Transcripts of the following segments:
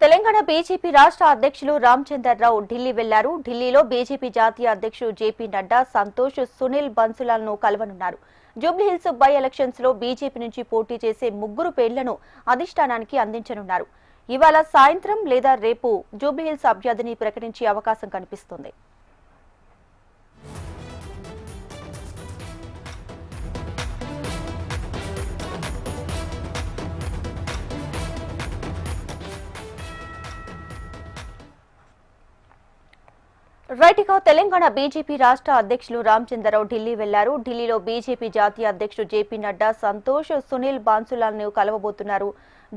Telangana BJP రాష్ట్ర అధ్యక్షులు రామచంద్రరావు ఢిల్లీ వెళ్లారు. ఢిల్లీలో బీజేపీ జాతీయ అధ్యక్షుడు జేపీ నడ్డా, సంతోష్, సునీల్ బన్సులాలను కలవనున్నారు. జూబ్లీహిల్స్ బై ఎలక్షన్స్ లో బీజేపీ నుంచి పోటీ చేసే 3 పేర్లను అధిష్టానానికి అందించనున్నారు. ఇవాళ సాయంత్రం లేదా రేపు జూబ్లీహిల్స్ అభ్యర్థిని ప్రకటించే అవకాశం కనిపిస్తుంది. రైట్గా తెలంగాణ బీజేపీ రాష్ట్ర అధ్యక్షులు రామచంద్రరావు ఢిల్లీ వెళ్లారు. ఢిల్లీలో బీజేపీ జాతీయ అధ్యక్షుడు జేపీ నడ్డా, సంతోష్, సునీల్ బన్సులాలను కలవబోతున్నారు.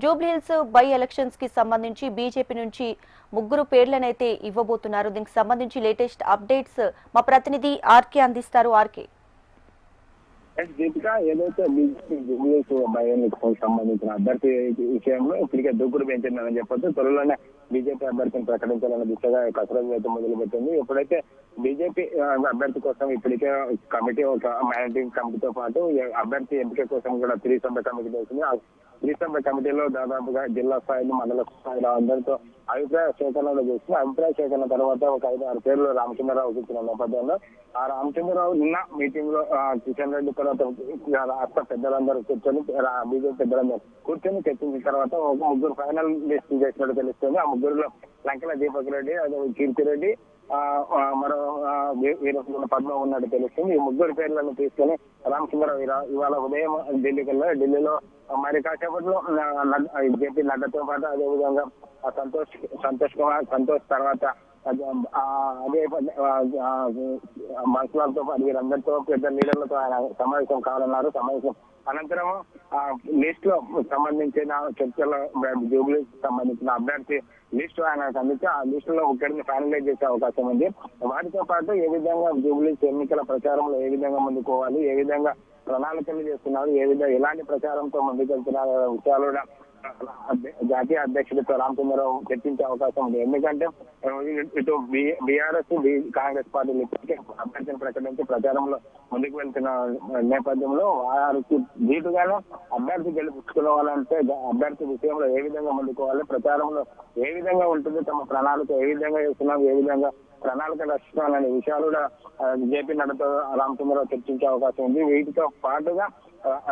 జూబ్లీహిల్స్ బై ఎలక్షన్స్ కి సంబంధించి బీజేపీ నుంచి 3 పేర్లనైతే ఇవ్వబోతున్నారు. దీనికి సంబంధించి లేటెస్ట్ అప్డేట్స్ మా ప్రతినిధి ఆర్కే అందిస్తారు. ఆర్కే, దీపిక, ఏదైతే బీజేపీ జూబ్లీహిల్స్ బై ఎలక్షన్స్ సంబంధించిన అభ్యర్థి విషయంలో ఇప్పటికే దూకుడు పెంచిందని చెప్పొచ్చు. త్వరలోనే బీజేపీ అభ్యర్థిని ప్రకటించాలన్న దిశగా కసరత్తు అయితే మొదలుపెట్టింది. ఎప్పుడైతే బీజేపీ అభ్యర్థి కోసం ఇప్పటికే కమిటీ, ఒక మేనేజింగ్ కమిటీతో పాటు అభ్యర్థి ఎంపిక కోసం కూడా 3 సభ్య కమిటీ వేసింది. ఆ 3 సభ్య కమిటీలో దాదాపుగా జిల్లా స్థాయిలో, మండల స్థాయిలో అందరితో అభిప్రాయ సేకరణలో చేసింది. అభిప్రాయ సేకరణ తర్వాత ఒక 5-6 పేర్లు రామచంద్రరావు ఇచ్చిన నేపథ్యంలో ఆ రామచంద్రరావు నిన్న మీటింగ్ లో కిషన్ రెడ్డి తర్వాత రాష్ట్ర పెద్దలందరూ కూర్చొని, బీజేపీ పెద్దలందరూ కూర్చొని చర్చించిన తర్వాత ఒక 3 ఫైనల్ లిస్ట్ చేసినట్టు తెలుస్తుంది. ఆ 3లో లంకెల దీపక్ రెడ్డి, అదే కీర్తిరెడ్డి, మరో వీరసుల పద్మ ఉన్నట్టు తెలుస్తుంది. ఈ 3 పేర్లను తీసుకొని రామచంద్రరావు ఇవాళ ఉదయం ఢిల్లీకి వెళ్ళారు. ఢిల్లీలో మరి కాసేపట్లో జేపీ నడ్డాతో పాటు అదేవిధంగా సంతోష్ తర్వాత అదే మనుషులతో పాటు వీరందరితో పెద్ద లీడర్లతో ఆయన సమావేశం కావాలన్నారు. సమావేశం అనంతరం లిస్ట్ లో సంబంధించిన చర్చలో జూబ్లీస్ సంబంధించిన అభ్యర్థి లిస్టు ఆయనకు అందించి ఆ లిస్టు లో ఒకరిని ఫైనలైజ్ చేసే అవకాశం ఉంది. వాటితో పాటు ఏ విధంగా జూబ్లీస్ ఎన్నికల ప్రచారంలో ఏ విధంగా ముందుకోవాలి, ఏ విధంగా ప్రణాళికలు చేస్తున్నారు, ఎలాంటి ప్రచారంతో ముందుకెళ్తున్నారు విషయాలు కూడా జాతీయ అధ్యక్షుడితో రామచంద్రరావు చర్చించే అవకాశం ఉంది. ఎందుకంటే ఇటు బీఆర్ఎస్, కాంగ్రెస్ పార్టీలు ఇప్పటికే అభ్యర్థిని ప్రకటించి ప్రచారంలో ముందుకు వెళ్తున్న నేపథ్యంలో వారికి ధీటుగానే అభ్యర్థి గెలుపుకోవాలంటే అభ్యర్థి విషయంలో ఏ విధంగా ముందుకోవాలి, ప్రచారంలో ఏ విధంగా ఉంటుంది, తమ ప్రణాళిక ఏ విధంగా చేస్తున్నాం, ఏ విధంగా ప్రణాళిక రచిస్తున్నాం అనే విషయాలు కూడా జేపీ నడ్డాతో రామచంద్రరావు చర్చించే అవకాశం ఉంది. వీటితో పాటుగా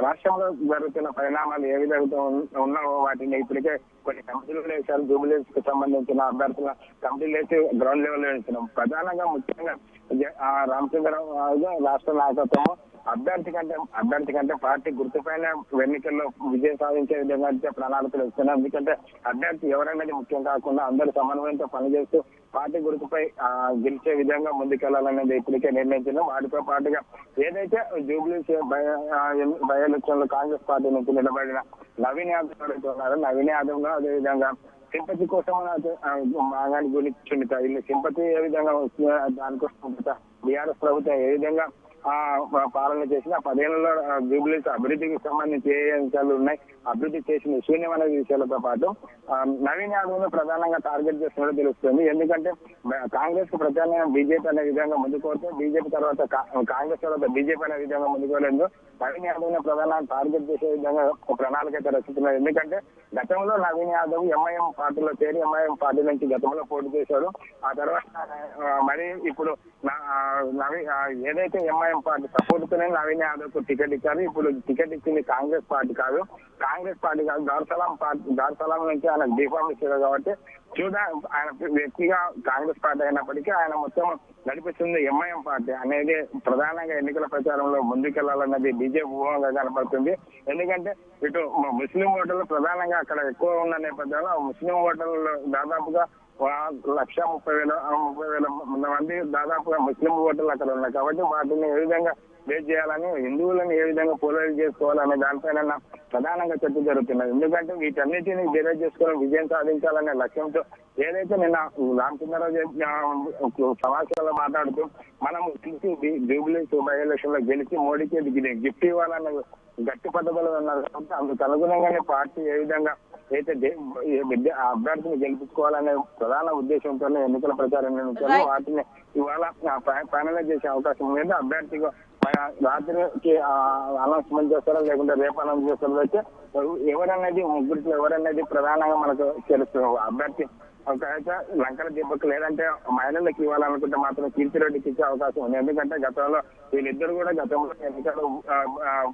రాష్ట్రంలో జరుగుతున్న పరిణామాలు ఏ విధంగా ఉన్నావో వాటిని ఇప్పటికే కొన్ని కమిటీలు వేశారు. జూబ్లీహిల్స్ కు సంబంధించిన అభ్యర్థుల కమిటీలు వేసి గ్రౌండ్ లెవెల్ లో వేస్తున్నాం. ప్రధానంగా ముఖ్యంగా రామచంద్రరావు రాష్ట్ర నాయకత్వం అభ్యర్థి కంటే పార్టీ గుర్తుపైన ఎన్నికల్లో విజయం సాధించే విధంగా ప్రణాళికలు ఇస్తున్నాం. ఎందుకంటే అభ్యర్థి ఎవరనేది ముఖ్యం కాకుండా అందరూ సమన్వయంతో పనిచేస్తూ పార్టీ గుర్తుపై గెలిచే విధంగా ముందుకెళ్లాలనేది ఇప్పటికే నిర్ణయించినాం. వాటితో పాటుగా ఏదైతే జూబ్లీస్ బై ఎలక్షన్ లో కాంగ్రెస్ పార్టీ నుంచి నిలబడిన నవీన్ యాదవ్ ఉన్నారో, నవీన్ యాదవ్ లో అదేవిధంగా సింపతి కోసం గురించి వీళ్ళు సింపతి ఏ విధంగా వస్తుందో దానికోసం బీఆర్ఎస్ ప్రభుత్వం ఏ విధంగా పాలన చేసిన 10 ఏళ్లలో జూబ్లీస్ అభివృద్ధికి సంబంధించి ఏ అంశాలు ఉన్నాయి, అభివృద్ధి చేసిన శూన్యమైన విషయాలతో పాటు నవీన్ యాదవ్ ను ప్రధానంగా టార్గెట్ చేస్తున్నట్టు తెలుస్తుంది. ఎందుకంటే కాంగ్రెస్ కు ప్రధానంగా బీజేపీ అనే విధంగా ముందుకోవచ్చు, బీజేపీ తర్వాత కాంగ్రెస్ తర్వాత బీజేపీ అనే విధంగా ముందుకోలేదు. నవీన్ యాదవ్ ను ప్రధానంగా టార్గెట్ చేసే విధంగా ప్రణాళిక అయితే రచిస్తున్నారు. ఎందుకంటే గతంలో నవీన్ యాదవ్ ఎంఐఎం పార్టీలో చేరి ఎంఐఎం పార్టీ నుంచి గతంలో పోటీ చేశాడు. ఆ తర్వాత మరి ఇప్పుడు ఏదైతే ఎంఐఎం పార్టీ సపోర్ట్ తోనే నవీన్ యాదవ్ కు టికెట్ ఇచ్చారు. ఇప్పుడు టికెట్ ఇచ్చింది కాంగ్రెస్ పార్టీ కాదు, దార్సలాం నుంచి ఆయన డిఫామ్ ఇచ్చారు. కాబట్టి ఆయన వ్యక్తిగా కాంగ్రెస్ పార్టీ అయినప్పటికీ ఆయన మొత్తం నడిపిస్తుంది ఎంఐఎం పార్టీ అనేది ప్రధానంగా ఎన్నికల ప్రచారంలో ముందుకెళ్లాలన్నది బీజేపీ ఊహంగా కనపడుతుంది. ఎందుకంటే ఇటు ముస్లిం ఓటర్లు ప్రధానంగా అక్కడ ఎక్కువ ఉన్న నేపథ్యంలో ముస్లిం ఓటర్లు దాదాపుగా 1,30,000 మంది దాదాపుగా ముస్లిం ఓటర్లు అక్కడ ఉన్నాయి. కాబట్టి వాటిని ఏ విధంగా బేస్ చేయాలని, హిందువులను ఏ విధంగా పోలరైజ్ చేసుకోవాలనే దానిపైన ప్రధానంగా చర్చ జరుగుతున్నది. ఎందుకంటే వీటన్నిటిని డిరైవ్ చేసుకుని విజయం సాధించాలనే లక్ష్యంతో ఏదైతే నిన్న రామచంద్రరావు సమావేశంలో మాట్లాడుతూ మనం జూబ్లీస్ బై ఎలక్షన్ లో గెలిచి మోడీకి గిఫ్ట్ ఇవ్వాలన్న గట్టి పద్ధతిలో ఉన్నారు. కాబట్టి అందుకు అనుగుణంగానే పార్టీ ఏ విధంగా అయితే అభ్యర్థిని గెలిపించుకోవాలనే ప్రధాన ఉద్దేశంతోనే ఎన్నికల ప్రచారం నిర్వహించారు. వాటిని ఇవాళ ఫైనలైజ్ చేసే అవకాశం ఉంది. అభ్యర్థిగా రాత్రికి అనౌన్స్మెంట్ చేస్తారో లేకుంటే రేపు అనౌన్స్ చేస్తారో అయితే ఎవరనేది ముగ్గురిలో ఎవరనేది ప్రధానంగా మనకు తెలుస్తుంది. అభ్యర్థి ఒకవేళ లంకల దీపక్ లేదంటే మహిళలకు ఇవ్వాలనుకుంటే మాత్రం కీర్తిరెడ్డికి ఇచ్చే అవకాశం ఉంది. ఎందుకంటే గతంలో వీళ్ళిద్దరు కూడా గతంలో ఎన్నికలు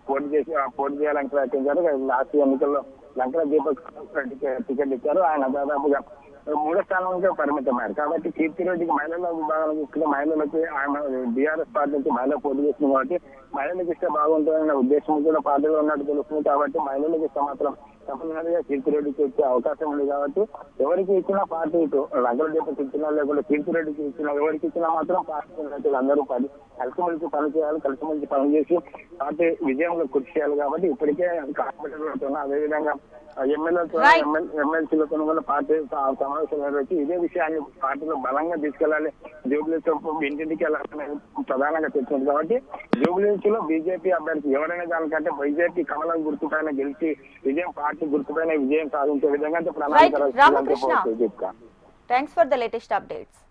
పోటీ చేయాలని ప్రయత్నించారు. లాస్ట్ ఎన్నికల్లో లంకల దీపక్ రెడ్డికి టికెట్ ఇచ్చారు. ఆయన దాదాపుగా 3వ స్థానానికి పరిమితమయ్యారు. కాబట్టి కీర్తిరెడ్డికి మహిళల విభాగాలకు ఇస్తే మహిళలకి ఆయన బీఆర్ఎస్ పార్టీ నుంచి మహిళ పోటీ చేస్తుంది కాబట్టి మహిళలకు ఇస్తే బాగుంటుందనే ఉద్దేశం కూడా పార్టీలో ఉన్నట్టు తెలుస్తుంది. కాబట్టి మహిళలకు ఇస్తే మాత్రం తప్పనిసరిగా కీర్తిరెడ్డికి ఇచ్చే అవకాశం ఉంది. కాబట్టి ఎవరికి ఇచ్చినా పార్టీ లంకల దీపక్ ఇచ్చినా లేకుంటే కీర్తిరెడ్డికి ఇచ్చినా ఎవరికి ఇచ్చినా మాత్రం పార్టీ అందరూ కలిసిమెలిసి పని చేయాలి. కలిసిమెలిసి పని చేసి పార్టీ విజయంలో కృషి చేయాలి. కాబట్టి ఇప్పటికే కార్పొరేటర్లతో అదేవిధంగా ఎమ్మెల్యేలతో ఎమ్మెల్సీలతో కూడా పార్టీ సమావేశాలు నిర్వహించి ఇదే విషయాన్ని పార్టీలో బలంగా తీసుకెళ్లాలి. జూబ్లీస్ ఇంటింటికి వెళ్ళాలని ప్రధానంగా తెచ్చింది. కాబట్టి జూబ్లీస్ లో బీజేపీ అభ్యర్థి ఎవరైనా దానికంటే బీజేపీ కమలం గుర్తుపైన గెలిచి విజయం పార్టీ గుర్తుపైన విజయం సాధించే విధంగా thanks for the latest updates.